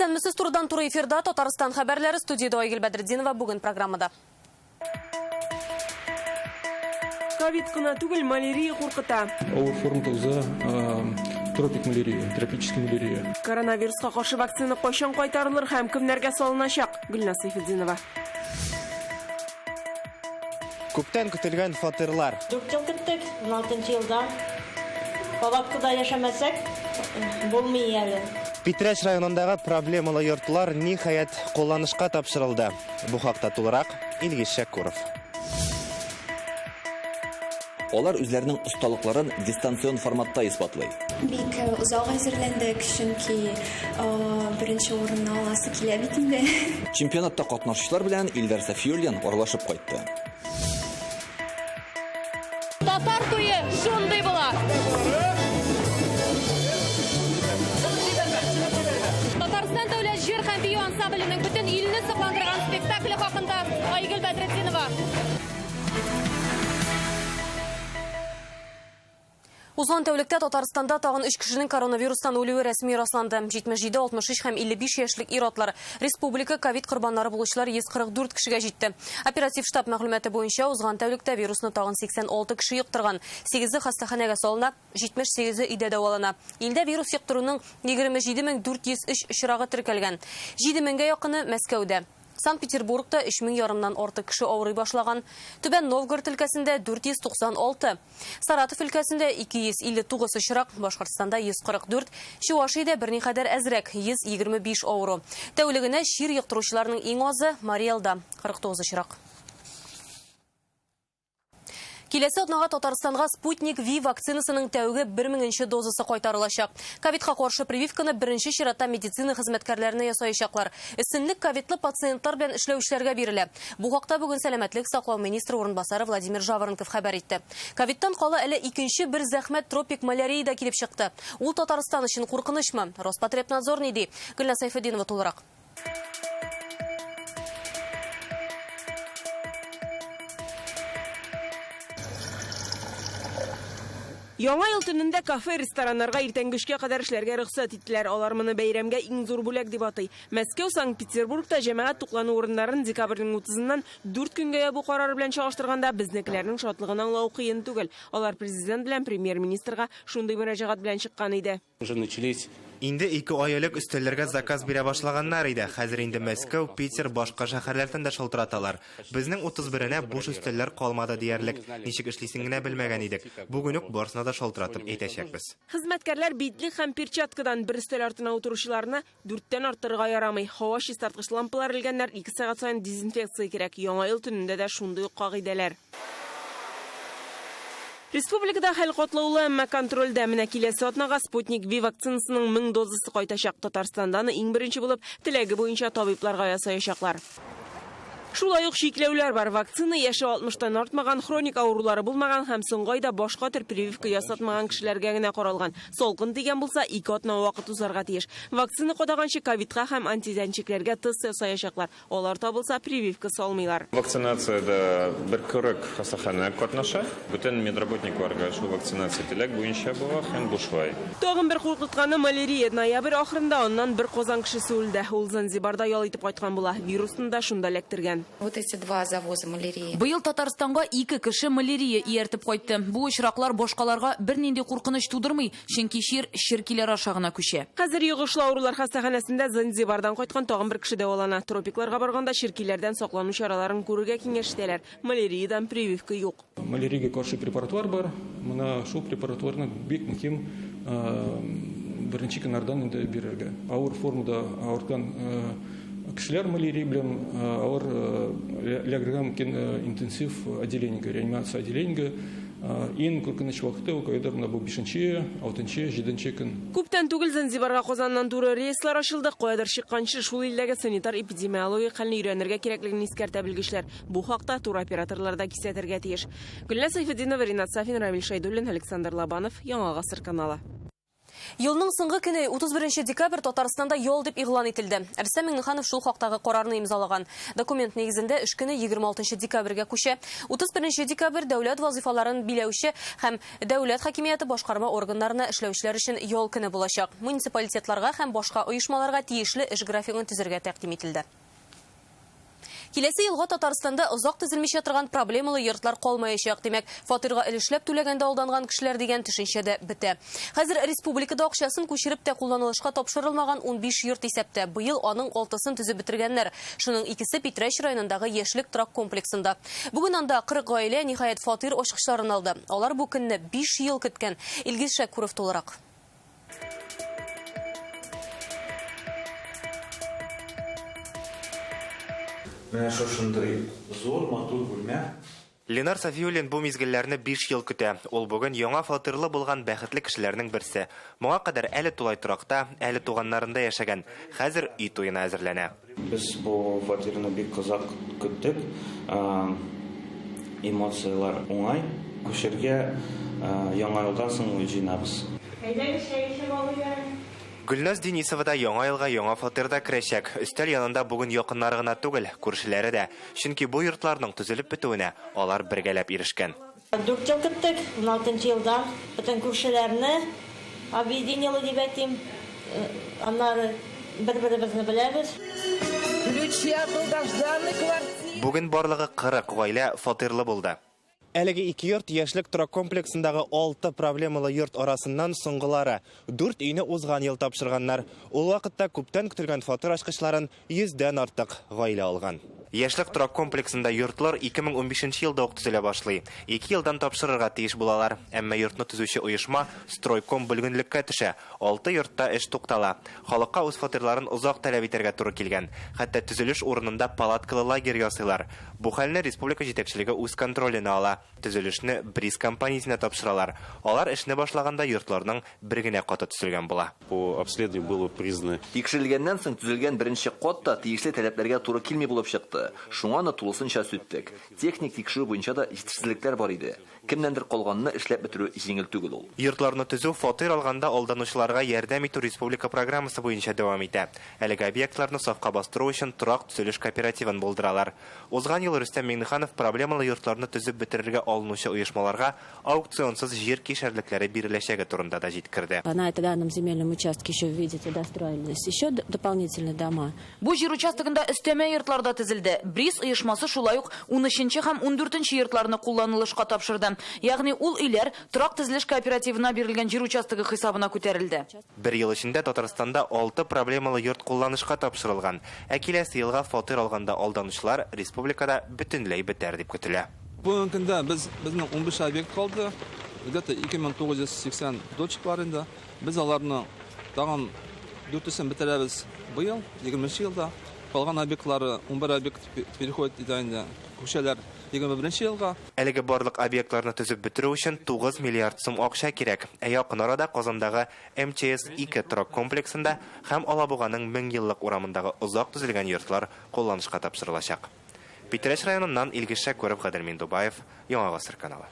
Исәнмесез турыдан туры эфирда Татарстан хәбәрләре, студияда Айгөл Бәдретдинова бүгін программада. Ковид кына түгел, малярия куркыта. Ауыр формада тропик малярия, тропический малярия. Коронавирусқа каршы вакцина кайчан кайтарылыр һәм кемнәргә салыначак? Гөлназ Сайфетдинова. Күптән көтелгән фатирлар. 4 ел көттек, 16 елда. Палаткада яшәмәсәк, булмый әле. Питрәч районындагы проблемалы йортлар ниһаять кулланышка тапшырылды. Бу хакта тулырак Илгиз Шәкүров. Олар үзләренең осталыкларын дистанцион форматта исбатлый. Бик узак әзерләндек, чөнки беренче урынны аласы килә бит инде. Чемпионатта катнашучылар белән Илдар Сафиуллин аралашып кайтты. Татар туе шундый була. Татарстан дәүләт җыр һәм бию ансамбленең бөтен илне сакландырган спектакле хакында Айгөл Бәдретдинова. Узган тәүлектә Татарстанда тагын 3 кешенең коронавирустан үлүе рәсми расланды. 77, 63 һәм 55 яшьлек ир-атлар. Республика ковид корбаннары булучылар 144 кешегә җитте. Оператив штаб мәгълүматы буенча узган тәүлектә вирусны тагын 86 кеше йоктырган. 8-е хастаханәгә салына, 78-е өйдә дәвалана. Илдә вирус йоктыруның 27403 очрагы теркәлгән. 7000гә якыны Мәскәүдә. Санкт-Петербургта 3500-нан артык кеше авырый башлаган. Түбән Новгород өлкәсендә 496, Саратов өлкәсендә 259 очрак, Башкортстанда 144, Чувашиядә берникадәр әзрәк 125 авыру. Тәүлегенә чир йоктыручыларның иң азы Мариэлда 49 очрак. Киләсе атнага Татарстанга Спутник V вакцинасының тәүге 1000-нче дозасы кайтарылачак. Ковидка каршы прививканы беренче чиратта медицина хезмәткәрләренә ясаячаклар. Исемлек ковидлы пациентлар белән эшләүчеләргә бирелә. Бу хакта бүген сәламәтлек саклау министры урынбасары Владимир Жаворонков хәбәр итте. Ковидтан кала әле икенче бер зәхмәт тропик малярия да килеп чыкты. Ул Татарстан өчен куркынычмы? Роспотребнадзор ни ди? Гөлназ Сайфетдинова тулырак. Яңа ел төнендә кафе, рестораннарга иртәнгешкә кадәр эшләргә рөхсәт иттеләр. Алар моны бәйрәмгә иң зур бүләк дип атый. Мәскәү, Санкт-Петербургта җәмәгать туклану урыннарын декабрьнең 30-ннан 4 көнгә бу карар белән чагыштырганда безнекеләрнең шатлыгын аңлау кыен түгел. Алар президент белән премьер-министрга шундый мөрәҗәгать белән чыккан иде. Инде 2 ай элек өстәлләргә заказ бирә башлаганнар иде. Хәзер инде Мәскәү, Питер, башка шәһәрләрдән дә шалтыраталар. Безнең 31-нә буш өстәлләр калмады диярлек. Ничек эшлисен генә белмәгән идек. Бүген үк барысына да шалтыратып әйтәчәкбез. Хезмәткәрләр битлек һәм перчаткадан бер өстәл артына утыручыларны 4тән арттырырга ярамый. Һава чистарткыч лампалар элгәннәр 2 сәгать саен дезинфекция кирәк. Яңа ел төнендә дә шундый ук кагыйдәләр. Республикада хәл катлаулы, әмма контрольдә. Менә киләсе атнага Спутник V вакцинасының 1000 дозасы кайтачак. Татарстанданы иң беренче булып теләге буенча табибларга ясаячаклар. Шулай ук шикләүләр бар. Вакцина яше 60-тан артмаган, хроник авырулары булмаган һәм соңгы айда башка төр прививка ясатмаган кешеләргә генә каралган. Салкын дигән булса 2 атна вакыт узарга тиеш. Вакцина кадаганчы ковидка һәм антидәнчекләргә тест ясаячаклар. Алар табылса прививка салмыйлар. Вакцинациядә бер көрәк хастаханә катнаша. Бүтән медработникларга шу вакцинация теләк буенча була һәм бушлай. Тагын бер куркытканы малярия. Ноябрь ахырында аннан бер Казан кешесе үлде. Ул Занзибарда ял итеп кайткан була. Вирусны да шунда лектергән. Вот эти два завоза малярии. Быел Татарстанга 2 кеше малярия ияртеп кайтты. Бу очраклар башкаларга бернинди куркыныч тудырмый, чөнки ширкиләр ашагына күчә. Хәзер йогышлы авырулар хастаханәсендә Занзибардан кайткан тагын бер кеше дәвалана. Тропикларга барганда ширкиләрдән саклану чараларын күрергә киңәш итәләр. Маляриядан прививка юк. Маляриягә каршы препаратлар бар. Моны шул препаратларны бик мөһим беренче көннәрдән инде бирергә. Авыр формада авырган кешеләр малярия белән алар лягырга мөмкин интенсив отделениегә, реанимация отделениегә. Иң куркыныч вакыты ул кайдар менә бу 5-нче, 6-нче, 7-нче көн. Күптән түгел Занзибарга Казаннан туры рейслар ачылды. Кайдар чыкканчы шул илдәге санитар эпидемиология хәлне өйрәнергә кирәклеген искәртә белгечләр. Бу хакта туроператорлар да кисәтергә тиеш. Гөлназ Сайфетдинова, Ринат Сафин, Рамил Шайдуллин, Александр Лобанов, Яңа Гасыр каналы. Елның соңгы көне 31 декабрь Татарстанда ял дип игълан ителде. Рөстәм Миңнеханов шул хактагы карарны имзалаган. Документ негезендә эш көне 26 декабрьгә күчә. 31 декабрь дәүләт вазифаларын биләүче һәм дәүләт хакимияте башкарма органнарына эшләүчеләр өчен ял көне булачак. Муниципалитетларга һәм башка оешмаларга тиешле эш графигын төзергә тәкъдим ителде. Киләсе елга Татарстанда озак төзелмичә торган проблемалы йортлар калмаячак. Димәк, фатирга өлешләп түләгәндә алданган кешеләр дигән төшенчә дә бетә. Хәзер республикада акчасын күчереп тә кулланылышка тапшырылмаган 15 йорт исәптә. Быел аның 6-сын төзеп бетергәннәр. Шуның икесе Питрәч районындагы яшьлек торак комплексында. Бүген анда 40 гаилә ниһаять фатир ачкычларын алды. Алар бу көнне 5 ел көткән. Илгиз Шәкүров тулырак. Ленар Сафиуллин бу мизгелләрне 5 ел көтә. Ул бүген яңа фатирлы булган бәхетле кешеләрнең берсе. Моңа кадәр әле тулай торакта, әле туганнарында яшәгән. Хәзер үй туена әзерләнә. Без бу фатирны бик кызык көттек. Эмоциялар уңай. Күчергә яңа елдан соң җыйнабыз. Гөлназ Денисова да яңа елга яңа фатирда керәчәк. Өстәл янында бүген якыннары гына түгел, күршеләре дә. Чөнки бу йортларның төзелеп бетүенә алар бергәләп ирешкән. 4 ел көттек, 16 елда бөтен күршеләрне объединила дип әйтим. Аннары бер-беребезне беләбез. Бүген барлыгы 40 гаилә фатирлы булды. Әлеге 2 йорт яшьлек торак комплексындагы 6 проблемалы йорт арасыннан соңгылары 4 өйне узган ел тапшырганнар. Ул вакытта күптән көтелгән фатир ачкычларын 100дән артык гаилә алган. Яшьлек торак комплексында йортлар 2015 елда ук төзелә башлый. 2 елдан тапшырырга тиеш булалар. Әмма йортны төзүче оешма Стройком бүлгенлеккә төшә. 6 йортта эш туктала. Халыкка үз фатирларын озак таләп итәргә туры килгән. Хәтта төзелеш урынында палаткалы лагерь ясыйлар. Бу хәлне республика җитәкчелеге үз контроленә ала. Төзелешне Бриз компаниясенә тапшыралар. Алар эшне башлаганда йортларның бер генә каты төзелгән була. По обследованию было признано. Тикшерелгәннән соң төзелгән беренче кат та тиешле таләпләргә туры килми булып чыкты. Шуңа да тулысынча сүттек. Техник тикшерү буенча да җитешсезлекләр бар иде. Кемнәндер калганны эшләп бетерү җиңел түгел ул. Йортларны төзү фатир алганда алданучыларга ярдәм итү республика программасы буенча дәвам итә. Әлеге объектларны сафка бастыру өчен торак төзелеш кооперативын булдыралар. Узган ел Рөстәм Миңнеханов проблемалы йортларны төзеп бетерергә алынучы оешмаларга аукционсыз җир кишәрлекләре биреләчәге турында да җиткерде. На данном земельном участке еще, видите, достроились еще дополнительные дома. Бу җир участогында өстәмә йортларда төзелде. Бриз оешмасы шулай ук 13 һәм 14 йортларны кулланылышка тапшырды. Ягъни ул өйләр торак төзелеш кооперативына бирелгән җир участогы хисабына күтәрелде. Бер ел эчендә Татарстанда 6 проблемалы йорт кулланышка тапшырылган. Ә киләсе елга фатир алганда алданучылар республикада бөтенләй бетәр дип көтелә. Бүгенге көндә безнең 15 объект калды. Где-то 2980 дочек бар инде. Без аларны тагын 400-ен бетерәбез быел 20 елда. Калган объектлары 11 объект переходит итә күчәләр 21 елга. Әлеге барлык объектларны төзеп бетерү өчен 9 миллиард сум акча кирәк. Ә якын арада Казандагы МЧС-2 торак комплексында һәм Алабуганың 1000 еллык урамындагы озак төзелгән йортлар кулланышка тапшырылачак. Питрәч районыннан Илгиз Шәкүров, Кадермин Дубаев, Яңа Гасыр каналы.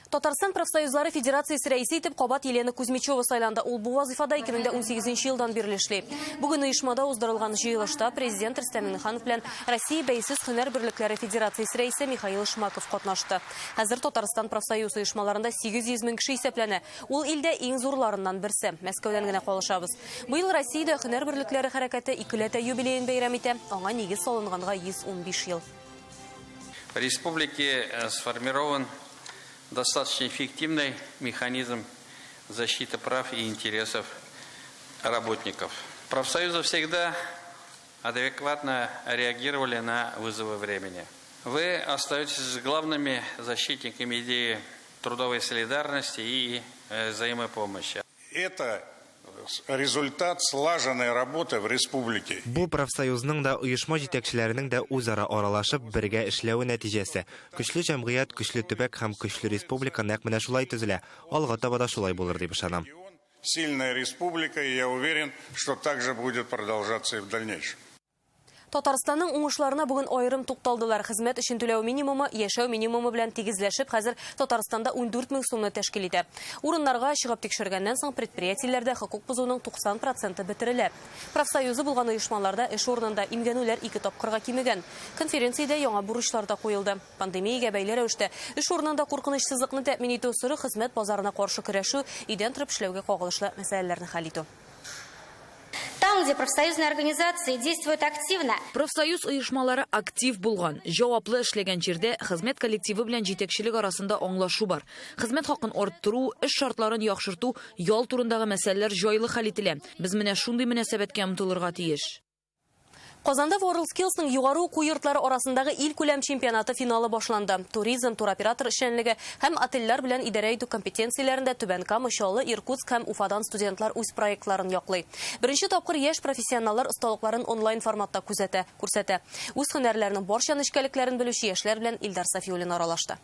Татарстан профсоюзлары федерациясе рәисе итеп Кабат Елена Кузьмичева сайланды. Ул бу вазифада 2018 елдан бирле эшли. Бүген оешмада уздырылган җыелышта президент Рөстәм Миңнеханов белән Россия бәйсез һөнәр берлекләре федерациясе рәисе Михаил Шмаков катнашты. Хәзер Татарстан профсоюз оешмаларында 800 мең кеше исәпләнә. Ул илдә иң зурларыннан берсе. Мәскәүдән генә калышабыз. Быел Россиядә һөнәр берлекләре хәрәкәте 2-ләтә юбилеен бәйрәм итә. Аңа нигез салынганга 115 ел. В республике сформирован достаточно эффективный механизм защиты прав и интересов работников. Профсоюзы всегда адекватно реагировали на вызовы времени. Вы остаетесь главными защитниками идеи трудовой солидарности и взаимопомощи. Это результат слаженной работы в республике. Бу профсоюзның да оешма җитәкчеләренең дә үзара аралашып бергә эшләү нәтиҗәсе. Көчле җәмгыять, көчле төбәк һәм көчле республика нәкъ менә шулай төзелә. Алга таба да шулай булыр дип ышанам. Сильная республика, и я уверен, что так же будет продолжаться и в дальнейшем. Татарстанның уңышларына бүген айрым тукталдылар. Хезмәт өчен түләү минимумы, яшәү минимумы белән тигезләшеп, хәзер Татарстанда 14 мең сумны тәшкил итә. Урыннарга чыгып тикшергәннән соң предприятиеләрдә хокук бозуның 90% бетерелә. Профсоюзы булган оешмаларда эш урынында имгәнүләр 2 тапкырга кимегән. Конференциядә яңа бурычлар да куелды. Пандемиягә бәйле рәвештә эш урынында куркынычсызлыкны тәэмин итү сыры хезмәт базарына каршы көрәшү, идән торып эшләүгә кагылышлы мәсьәләләрне хәл итү. Там, где профсоюзные организации действуют активно. Профсоюз оешмалары актив булган. Җаваплы эшләгән җирдә хезмәт коллективы белән җитәкчелек арасында аңлашу бар. Хезмәт хакын арттыру, эш шартларын яхшырту, ял турындагы мәсьәләләр җайлы хәл ителә. Без менә шундый мөнәсәбәткә омтылырга тиеш. Казанда WorldSkills'ның югары уку йортлары арасындагы ил күләм чемпионаты финалы башланды. Туризм, туроператор эшчәнлеге һәм отельләр белән идарә итү компетенцияләрендә Түбән Кама, Чаллы, Иркутск һәм Уфадан студентлар үз проектларын яклый. Беренче тапкыр яшь профессионаллар осталыкларын онлайн форматта күрсәтә. Үз һөнәрләренең барча нечкәлекләрен белүче яшьләр белән Илдар Сафиуллин аралашты.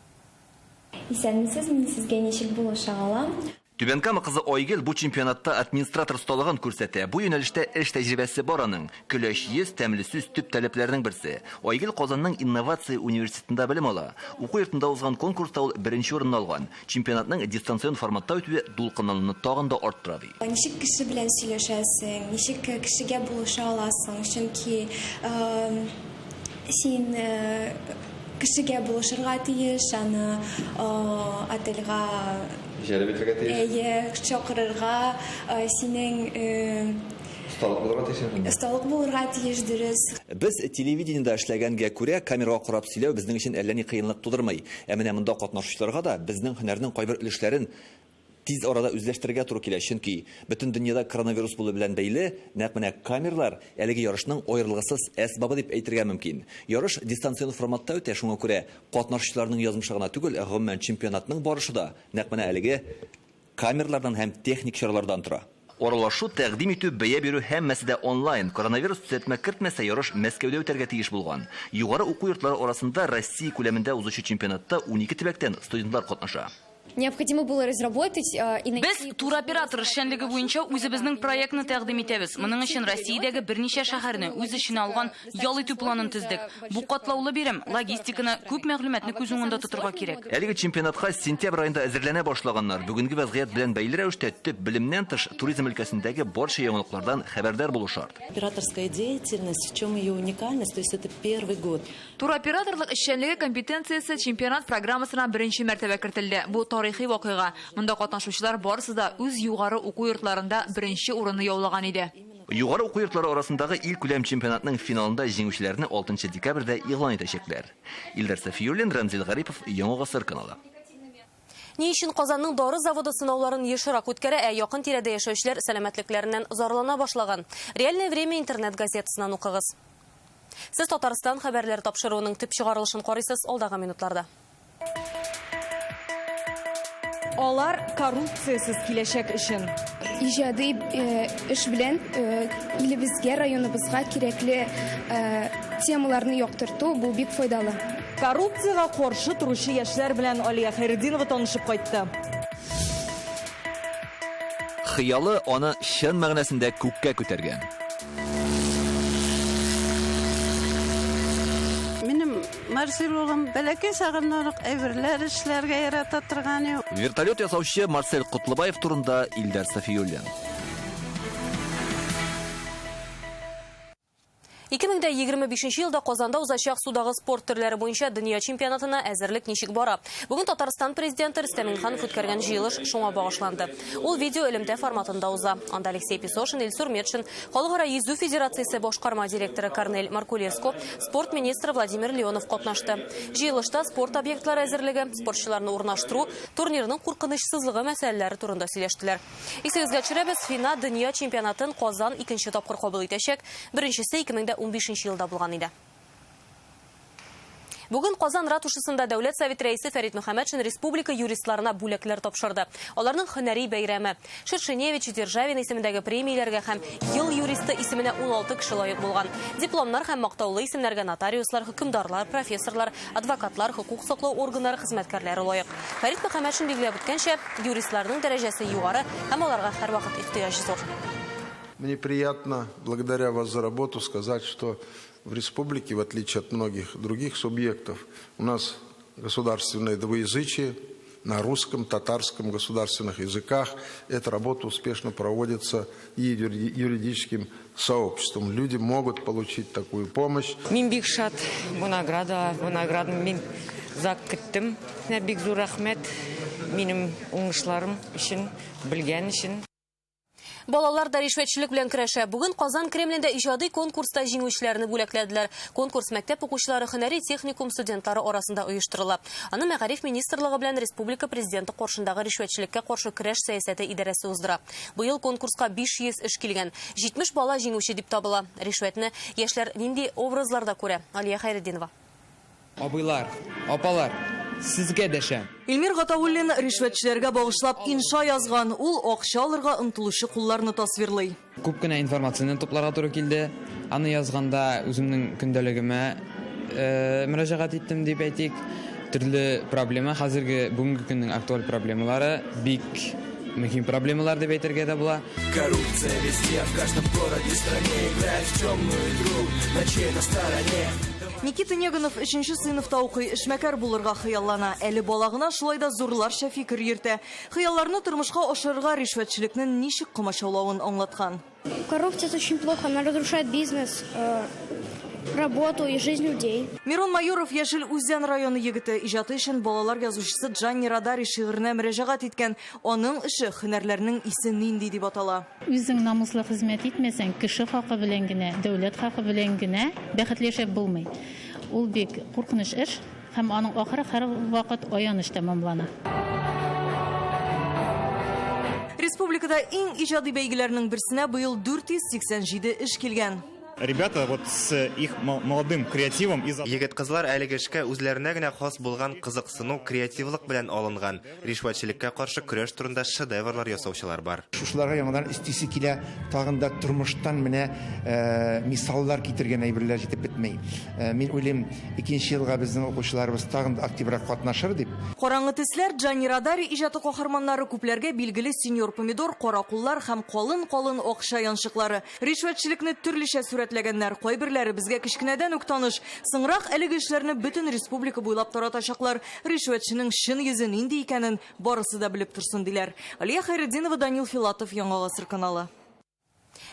Исәнмесез, мин сезгә ничек булыша алам? Түбән Кама кызы Айгел бу чемпионатта администратор осталыгын күрсәтә. Бу юнәлештә эш тәҗрибәсе бар аның. Көләч йөз тәмле сүз төп таләпләрнең берсе. Айгел Казанның инновация университетында белем ала. Уку йортында узган конкурста ул беренче урынны алган. Чемпионатның дистанцион форматта үтүе дулкынлыкны тагын да арттыра ди. Ничек кеше белән сөйләшәсең, ничек кешегә булыша аласың, чөнки син кешегә булышырга тиеш, аны отельгә чакырырга, синең осталык булырга тиеш дөрес. Без телевидениедә эшләгәнгә күрә камерага карап сөйләү безнең өчен әллә ни кыенлык тудырмый. Ә менә монда катнашучыларга да безнең һөнәрнең кайбер өлешләрен тиз арада үзләштерергә туры килә, чөнки бөтен дөньяда коронавирус булу белән бәйле нәкъ менә камерлар әлеге ярышның аерылгысыз әсбабы дип әйтергә мөмкин. Ярыш дистанцион форматта үтә, шуңа күрә катнашучыларның язмышы гына түгел, гомумән чемпионатның барышы да нәкъ менә әлеге камерлардан һәм техник чаралардан тора. Аралашу, тәкъдим итү, бәя бирү һәммәсе дә онлайн. Коронавирус төзәтмә кертмәсә, ярыш Мәскәүдә үтәргә тиеш булган. Югары уку йортлары арасында Россия күләмендә узучы чемпионатта 12 төбәктән студентлар катнаша. Необходимо было разработать Без туроператор эшчәнлеге буенча үзебезнең проектны тәкъдим итәбез. Моның өчен Россиядәге берничә шәһәрне үз эченә алган ял итү планын төздек. Бу катлаулы бирем, логистиканы, күп мәгълүматны күз уңында тотырга кирәк. Әлеге чемпионатка сентябрь айында әзерләнә башлаганнар. Бүгенге вазгыять белән бәйле рәвештә төп белемнән тыш туризм өлкәсендәге барча яңалыклардан хәбәрдар булу шарт. Операторская деятельность, в чем ее уникальность, то есть это первый год. Туроператорлык эшчәнлеге компетенциясе чемпионат программасына беренче мәртәбә кертелде. Бу тарихи вакыйга. Монда катнашучылар барысы да үз югары уку йортларында беренче урынны яулаган иде. Югары уку йортлары арасындагы ил күләм чемпионатның финалында җиңүчеләрне 6 декабрьдә игълан итәчәкләр. Илдар Сафиуллин, Рамзил Гарипов, Яңа Гасыр каналы. Ни өчен Казанның дары заводы сынауларын ешрак үткәрә, якын тирәдә яшәүчеләр сәламәтлекләреннән зарлана башлаган. Реальное время интернет газетасыннан укыгыз. Сез Татарстан хәбәрләре тапшыруының төп чыгарылышын карыйсыз алдагы минутларда. Алар коррупциясыз киләчәк өчен. Иҗади эш белән илебезгә, районыбызга кирәкле темаларны яктырту бу бик файдалы. Коррупцияга каршы туручы яшьләр белән Алия Хәйретдинова танышып кайтты. Хыялы аны чын мәгънәсендә күккә күтәргән. Марсель улым бәләкәй сагыннарык әйберләр эшләргә ярата торган. Вертолет ясаучы Марсель Кутлыбаев турында Илдар Сафиуллин. 2025 елда Казанда узачак судагы спорт төрләре буенча дөнья чемпионатына әзерлек ничек бара. Бүген Татарстан президенты Рөстәм Миңнеханов үткәргән җыелыш шуңа багышланды. Ул видео элемтә форматында уза. Анда Алексей Песошин, Илсур Метшин, Халыкара йөзү федерациясе башкарма директоры Корнель Маркулеско, спорт министры Владимир Леонов катнашты. Җыелышта спорт объектлары әзерлеге, спортчыларны урнаштыру, турнирның куркынычсызлыгы мәсьәләләре турында сөйләштеләр. Исегезгә төшерәбез, финал дөнья чемпионатын Казан 2нче тапкыр кабул итәчәк. Беренчесе 2015 елда булган иде. Бүген Казан ратушасында Дәүләт Совет рәисе Фәрит Мөхәммәтшин республика юристларына бүләкләр тапшырды. Аларның һөнәри бәйрәме. Шершеневич, Державин исемендәге премияләргә һәм ел юристы исеменә 16 кеше лаек булган. Дипломнар һәм мактаулы исемнәргә нотариуслар, хөкемдарлар, профессорлар, адвокатлар, хукук саклау органнары хезмәткәрләре лаек. Фәрит Мөхәммәтшин билгеләп үткәнчә, юристларның дәрәҗәсе югары һәм аларга һәрвакыт ихтыяҗ зур. Мне приятно, благодаря вас за работу, сказать, что в республике, в отличие от многих других субъектов, у нас государственное двуязычие на русском, татарском государственных языках. Эта работа успешно проводится и юридическим сообществом. Люди могут получить такую помощь. Мин бик шат бу награданы мин зак кеттим. Бик зур рахмет минем уңышларым өчен, белгән өчен. Балалар да ришвәтчелек белән көрәшә. Бүген Казан Кремлендә иҗади конкурста җиңүчеләрне бүләкләделәр. Конкурс мәктәп укучылары, һөнәри техникум студентлары арасында оештырыла. Аны Мәгариф министрлыгы белән республика президенты каршындагы ришвәтчелеккә каршы көрәш сәясәте идарәсе уздыра. Быел конкурска 500 эш килгән. 70 бала җиңүче дип табыла. Ришвәтне яшьләр нинди образларда күрә? Алия Хайретдинова. Абыйлар, апалар, сезгә дәшәм. Илмир Гатауллин ришвәтчеләргә багышлап инша язган, ул акча алырга ынтылучы кулларны тасвирлый. Күп кенә информацияны тупларга туры килде. Аны язганда үземнең көндәлегемә мөрәҗәгать иттем дип әйтик. Төрле проблема, хәзерге бүгенге көннең актуаль проблемалары бик мөһим проблемалар дип әйтергә дә була. Коррупция везде, в каждом городе, стране, играет в темную игру, на чьей-то стороне. Никита Неганов 3-нче сыйныфта укый, эшмәкәр булырга хыяллана. Әле балагына шулай да зурларча фикер йөртә. Хыялларны тормышка ашырырга ришвәтчелекнең ничек комачаулавын аңлаткан. Коррупция очень плохо, она разрушает бизнес, работу и жизнь людей. Мирон Майоров Яшел Үзән районы егете, иҗаты өчен балалар язучысы Джанни Радари шигыренә мөрәҗәгать иткән. Аның эше һөнәрләрнең исе нинди дип атала. Үзең намуслы хезмәт итмәсәң, кеше хакы белән генә, дәүләт хакы белән генә бәхетле яшәп булмый. Ул бик куркыныч эш һәм аның ахыры һәр вакыт аяныч тәмамлана. Республикада иң иҗади бәйгеләрнең берсенә быел 487 эш килгән. Ребята вот с их молодым креативом из Егет-кызлар әлеге эшкә үзләренә генә хас булган кызыксыну, креативлык белән алынган. Ришвәтчелеккә каршы көрәш турында шедеврлар ясаучылар бар. Шушыларга яңадан истисе килә, тагын да тормыштан менә мисаллар китергән әйберләр җитеп бетмәй. Мин уйлыйм, 2нче елга безнең укучыларыбыз тагын да активрак катнашыр дип. Караңгы төсләр Джанни Радари иҗаты каһарманнары күпләргә билгеле сеньор помидор, каракуллар һәм калын акча янчыклары. Ришвәтчелекне төрлечә сурәтләгәннәр, кайберләре безгә кичкенәдән үк таныш. Соңрак әлеге эшләрне бөтен республика буйлап таратачаклар. Ришвәтченең чын йөзе нинди икәнен барысы да белеп торсын диләр. Алия Хайретдинова, Данил Филатов, Яңа Гасыр каналы.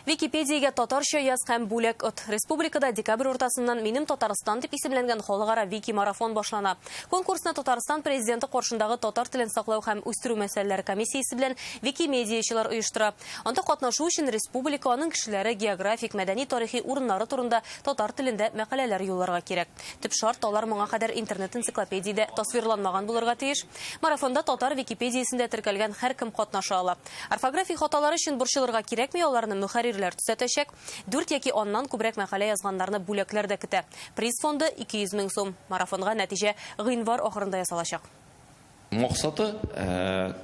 Википедиягә татарча яз һәм бүләк от. Республикада декабрь уртасыннан минем Татарстан дип исемләнгән халыкара вики-марафон башлана. Конкурсны Татарстан президенты каршындагы татар телен саклау һәм үстерү мәсьәләләре комиссиясе белән Викимедиячылар оештыра. Анда катнашу өчен республика аның кешеләре географик, мәдәни, тарихи урыннары турында татар телендә мәкаләләр юлларга кирәк. Төп шарт алар моңа кадәр интернет-энциклопедиядә тасвирланмаган булырга тиеш. Марафонда татар Википедиясендә теркәлгән һәркем катнаша ала. Орфографик хаталар өчен борчылырга кирәкми, аларны мөхәррирләр төзәтәчәк. 4 яки аннан күбрәк мәкалә язганнарны бүләкләр дә көтә. Приз фонды 200 мең сум. Марафонга нәтиҗә гыйнвар ахырында ясалачак. Максаты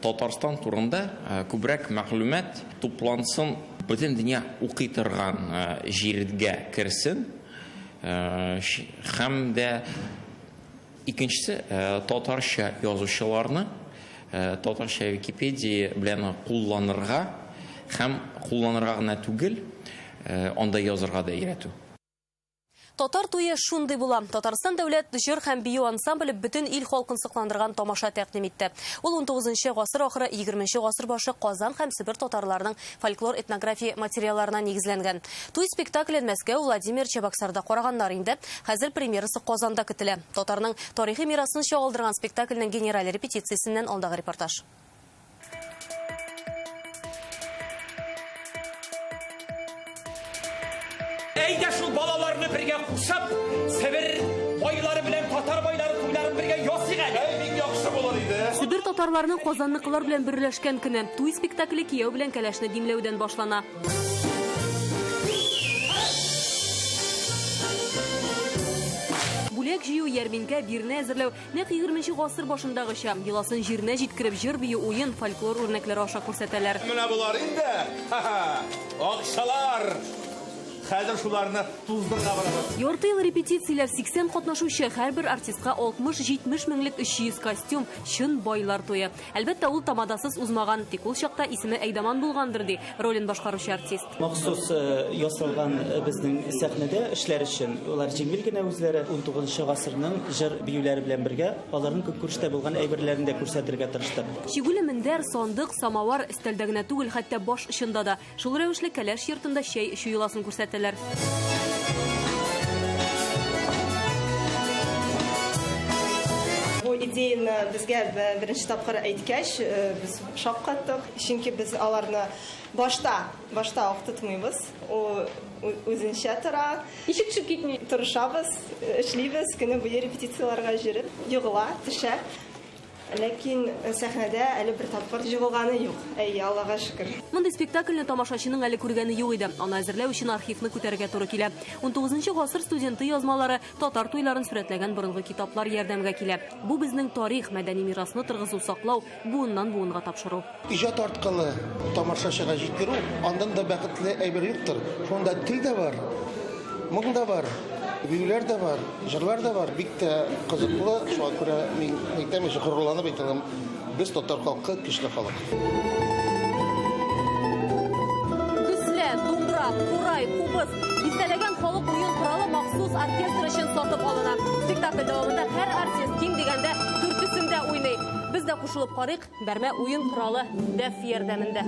Татарстан турында күбрәк мәгълүмат туплансын, бөтен дөнья укый торган җиргә керсен. Һәм дә икенчесе татарча язучыларны татарча Википедия белән кулланырга һәм кулланырга гына түгел, анда язырга да өйрәтү. Татар туе шундый була. Татарстан дәүләт җыр һәм бию ансамбле бөтен ил халкын сыкландырган тамаша тәкъдим итте. Ул 19-нчы гасыр ахыры 20-нче гасыр башы Казан һәм Себер татарларының фольклор-этнография материалларына нигезләнгән. Туй спектаклен Мәскәү, Владимир, Чебоксарда караганнар инде. Хәзер премьерасы Казанда көтелә. Татарның тарихи мирасын чагылдырган спектакльнең генераль репетициясеннән алдагы репортаж. Әйдә шул балаларны бергә кушып, Себер байлары белән татар байлары туйларын бергә ясыйк әле. Бик яхшы булыр иде. Себер татарларының казанныкылар белән берләшкән көне туй спектакле кияү белән кәләшне димләүдән башлана. Бүләк җыю, ярминкә, бирне әзерләү нәкъ 20-нче гасыр башындагыча еласын җиренә җиткереп җыр бию уен, фольклор үрнәкләре аша күрсәтәләр. Менә булар инде. Акчалар. Хәзер шуларны туздырга барабыз. Ярты ел репетицияләр 80 катнашучы, һәрбер артистка 60-70 меңлек 300 костюм, чын байлар туе. Әлбәттә, ул тамадасыз узмаган, тик ул чакта исеме Әйдаман булгандыр ди ролен башкаручы артист. Махсус ясалган безнең сәхнәдә эшләр өчен улар җиңел генә үзләре 19 гасырның җыр биюләре белән бергә аларның күрсәтә булган әйберләрен дә күрсәтергә тырыштык. Чигүле мендәр, сандык, самавар өстәлдә генә түгел, хәтта баш очында да шул рәвешле кәләш йортында чәй эчү юласын күрсәтәләр. Бу идеяны безгә беренче тапкыр әйткәч, без шаккаттык, чөнки без аларны башта укытмыйбыз. Үзенчә тора. Ишек китми тырышабыз, эшлибез, көне буе репетицияларга җөреп, йыгыла, төшә. Ләкин сәхнәдә әле бер тапкыр җыгылганы юк. Аллага шөкер. Мондый спектакльне тамашачының әле күргәне юк иде. Аны әзерләү өчен архивны күтәрергә туры килә. 19 гасыр студенты язмалары, татар туйларын сурәтләгән борынгы китаплар ярдәмгә килә. Бу безнең тарих, мәдәни мирасны тыргызу, саклау, буыннан буынга тапшыру. Иҗат арткылы тамашачыга җиткерү, андан да бәхетле әйбер юктыр. Шунда тел дә бар, моң да бар. Биюләр дә бар, җырлар да бар. Бик тә кызыклы, шуңа күрә мин әйтәм, горурланып әйтәм, без татар халкы көчле халык. Күслә, думбра, курай, кубыз, дистәләгән халык уен коралы махсус оркестр өчен сатып алына. Спектакль дәвамында һәр артист ким дигәндә төркесендә уйный. Без дә кушылып карыйк, бәрмә уен коралы дәф ярдәмендә.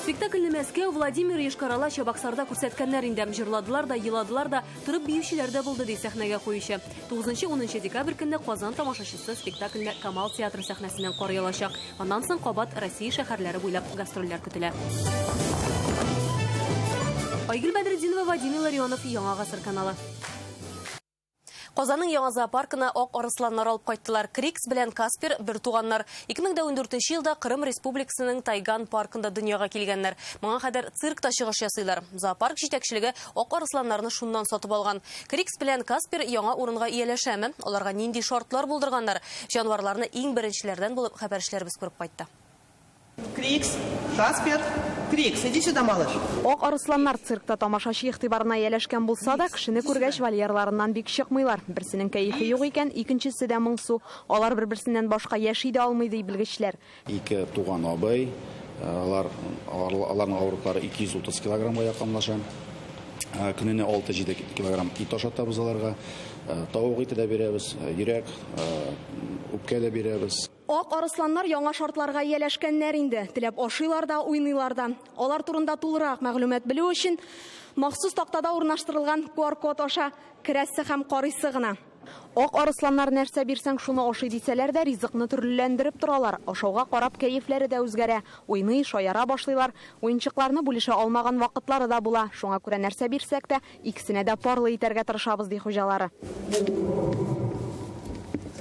Спектакльне Мәскәү, Владимир Ешкарала Чабаксарда күрсәткәннәр инде. Җырладылар да, йыладылар да, торып биючеләр дә булды ди сәхнәгә куючы. 9-10 декабрь көнне Казан тамашачысы спектакльне Камал театры сәхнәсеннән карый алачак. Аннан соң кабат Россия шәһәрләре буйлап гастрольләр көтелә. Айгөл Бәдретдинова, Вадим Илларионов, Яңа гасыр каналы. Казанның яңа зоопаркына ак арысланнар алып кайттылар. Крикс белән Каспер бер туганнар. 2014 елда Кырым Республикасының Тайган паркында дөньяга килгәннәр. Моңа кадәр циркта чыгыш ясыйлар. Зоопарк җитәкчелеге ак арысланнарны шуннан сатып алган. Крикс белән Каспер яңа урынга ияләшәме? Аларга нинди шартлар булдырганнар? Җанварларны иң беренчеләрдән булып хәбәрчеләрбез күреп кайтты. Крикс, Каспер, Крикс, иди сюда, малыш. Ак арысланнар циркта тамашачы игътибарына ияләшкән булса да, кешене күргәч вольерларыннан бик чыкмыйлар. Берсенең кәефе юк икән, икенчесе дә моңсу. Алар бер-берсеннән башка яши дә алмый ди белгечләр. Ике туган абый, аларның авырлыклары 230 килограммга якынлаша. Көненә 6-7 килограмм ит ашатабыз аларга. Тавык ите дә бирәбез, йөрәк, үпкә дә бирәбез. Ак арысланнар яңа шартларга ияләшкәннәр инде. Теләп ашыйлар да, уйныйлар да. Алар турында тулырак мәгълүмат белү өчен махсус тактада урнаштырылган QR-код аша керәсе һәм карыйсы гына. Ак арысланнар нәрсә бирсәң шуны ашый дисәләр дә ризыкны төрлеләндереп торалар. Ашауга карап кәефләре дә үзгәрә. Уйный, шаяра башлыйлар. Уенчыкларны бүлешә алмаган вакытлары да була. Шуңа күрә нәрсә бирсәк тә икесенә дә парлы итәргә тырышабыз ди хуҗалары.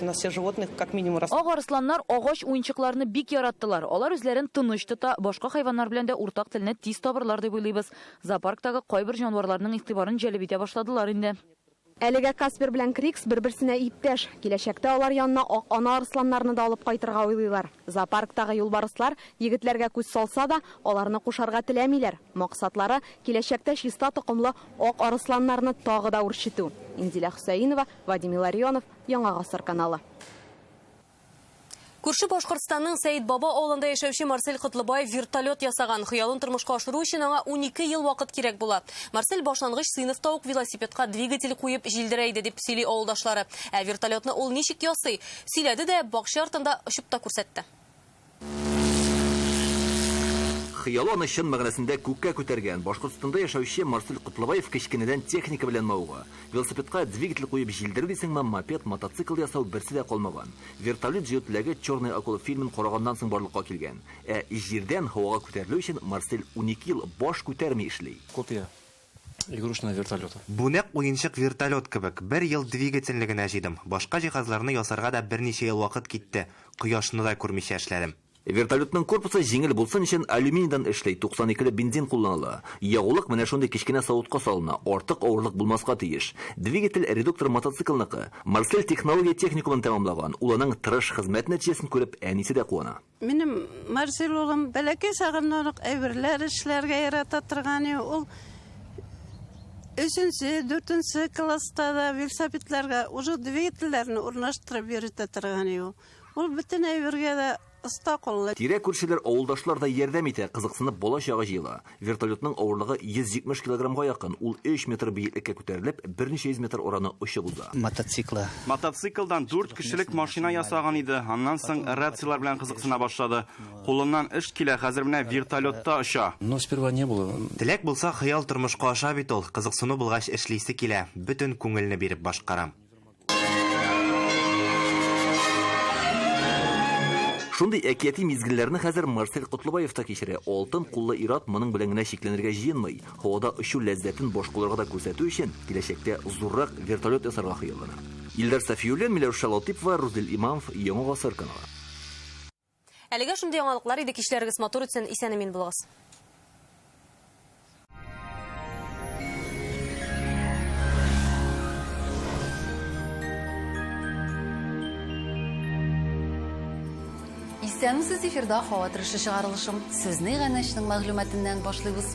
У нас все животных как минимум раз. Ак арысланнар агач уенчыкларны бик яраттылар. Алар үзләрен тыныч тота, башка хайваннар белән дә уртак телне тиз табырлар дип уйлыйбыз. Зоопарктагы кайбер җанварларның игътибарын җәлеп итә башладылар инде. Әлегә Каспер белән Крикс бер-берсенә иптәш. Киләчәктә алар янына ак ана арысланнарны да алып кайтырга уйлыйлар. Зоопарктагы юлбарыслар егетләргә күз салса да, аларны кушарга теләмиләр. Максатлары киләчәктә чиста токымлы ак арысланнарны тагы да үрчетү. Инзилә Хусаинова, Вадим Илларионов, Яңа гасыр каналы. Күрше Башкортстанның Сәйит Баба авылында яшәүче Марсель Котлыбаев вертолет ясаган. Хыялын тормышка ашыру өчен аңа 12 ел вакыт кирәк була. Марсель башлангыч сыйныфта ук велосипедка двигатель куеп җилдерә иде дип сөйли авылдашлары. Ә вертолетны ул ничек ясый? Сөйләде дә бакча артында очып та күрсәтте. Хыялы аны чын мәгънәсендә күккә күтәргән Башкортстанда яшәүче Марсель Котлыбаев кечкенәдән техника белән мавыга. Велосипедка двигатель куеп җилдерү дисеңме, мопед, мотоцикл ясау берсе дә калмаган. Вертолет җыютыләге «Черный акула» фильмын караганнан соң барлыкка килгән. Ә җирдән һавага күтәрелү өчен Марсель 12 ел баш күтәрми эшли. Копия игрушечного вертолета. Бу нәкъ уенчык вертолет кебек. 1 ел двигательне генә җыйдым. Башка җиһазларны ясарга да берничә ел вакыт китте. Кояшны да күрмичә эшләдем. Вертолетның корпусы жеңіл болсын үшін алюминийдан эшлей 92 бензин кулланыла. Ягулык менә шундый кичкенә савытка салына, артык авырлык булмаска тиеш. Двигатель редуктор мотоциклныкы. Марсель технология техникумын тәмамлаган. Ул аның тырыш хезмәт нәтиҗәсен күреп, әнисе дә куана. Минем Марсель улым бәләкәй сагымнан ук әйберләр эшләргә ярата торган. Ул 3-нче, 4-нче класста да велосипедларга уже двигательләрне урнаштырып йөртә торган. Ул бөтен әйбергә дә Тирәк күршеләр авылдашлар да ярдәм итә, кызыксынып бала чагы җыела. Вертолетның авырлыгы 170 килограммга якын. Ул 3 метр биеклеккә күтәрелеп, 100 метр ораны очып уза. Мотоциклдан 4 кешелек машина ясаган иде. Аннан соң рациялар белән кызыксына башлады. Кулыннан эш килә, хәзер менә вертолетта оча. Но сперва не было. Теләк булса, хыял тормышка аша бит ул. Кызыксыну булгач эшлисе килә. Бөтен күңелне биреп башкарам. Шундый әкияти мизгелләрне хәзер Марсель Котлыбаев та кичерә. Алтын куллы ир-ат моның белән генә шикләнергә җыенмый. Һавада очу ләззәтен башкаларга да күрсәтү өчен киләчәктә зуррак вертолет ясарга хыяллана. Илдар Сафиуллин, Миләүшә Латипова, Рузел Имамов, Яңа Гасыр каналы. Әлегә шундый яңалыклар иде, кичләрегез матур үтсен, исән-амин булыгыз. Исәнмесез, эфирда һава торышы чыгарылышым. Сезне гәнәшнең мәгълүматыннан башлыйбыз.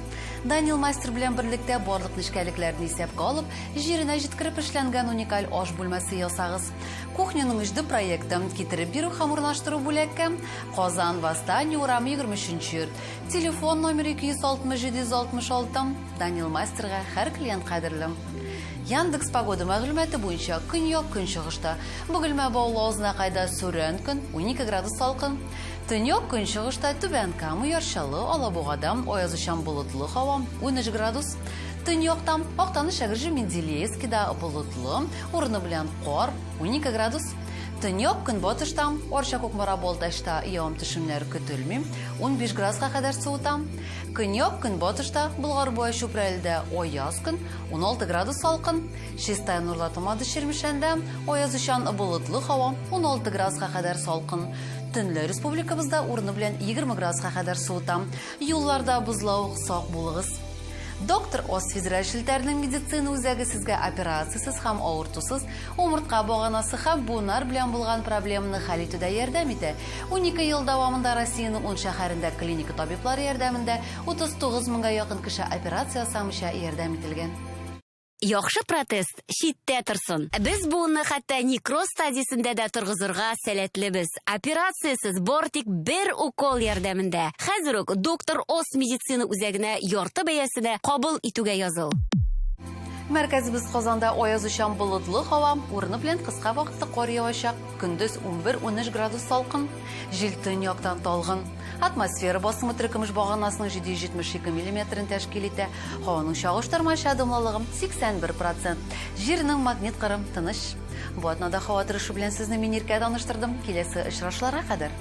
Данил Мастер белән берлектә барлык нечкәлекләрне исәпкә алып, җиренә җиткереп эшләнгән уникаль аш бүлмәсе ясагыз. Кухняның иҗды проектын китереп бирү һәм урнаштыру бүләккә Казан Восстание урамы 23-нче. Телефон номеры 260-766. Данил Мастерга һәр клиент кадерле. Яндекс погода мәгълүматы буенча көньяк көнчыгышта Бөгелмә Баулы авызына кайда сүрән көн 12 градус салкын. Төньяк көнчыгышта Түбән Кама ярчалы, Алабугадан аязучан болытлы һава 13 градус. Төньяктан Актаныш Шәгырҗи Менделеевскида болытлы, урыны белән кар 12 градус. Төньяк көнбатыштан Орча Кукмара Болдашта явым-төшемнәр көтелми 15 градуска кадәр суыта. Көньяк көнбатышта Болгар буе Чүпрәлдә аяз көн 16 градус салкын. Чистай Нурлатымады Шермишәндә аязучан болытлы һава 16 градуска кадәр салкын. Төнле республикабызда урыны белән 20 градуска кадәр суыта. Юлларда бозлау сак булыгыз. Доктор Оз федераль шелтәрнең медицина үзәге сезгә операциясыз һәм авыртусыз умыртка баганасы һәм буыннар белән булган проблеманы хәл итүдә ярдәм итә. 12 ел дәвамында Россиянең 10 шәһәрендә клиника табиблары ярдәмендә 39 меңгә якын кеше операция ясамыйча ярдәм ителгән. Яхшы протез читтә торсын. Без буынны хәтта некроз стадиясендә дә торгызырга сәләтлебез. Операциясыз бортик бер укол ярдәмендә. Хәзер үк доктор Оз медицина үзәгенә ярты бәясенә кабул итүгә языл. Мәркәзебез Казанда аязучан болытлы һава, урыны белән кыска вакытта кар явачак. Көндез 11-13 градус салкын. Җил төньяктан талгын. Атмосфера басымы төркемеш баганасының 772 мм тәшкил итә. Һаваның чагыштырмача дымлылыгы 81%. Җирнең магнит кырым тыныч. Бу атнада һава торышы белән сезне мин иркә таныштырдым. Киләсе очрашларга кадәр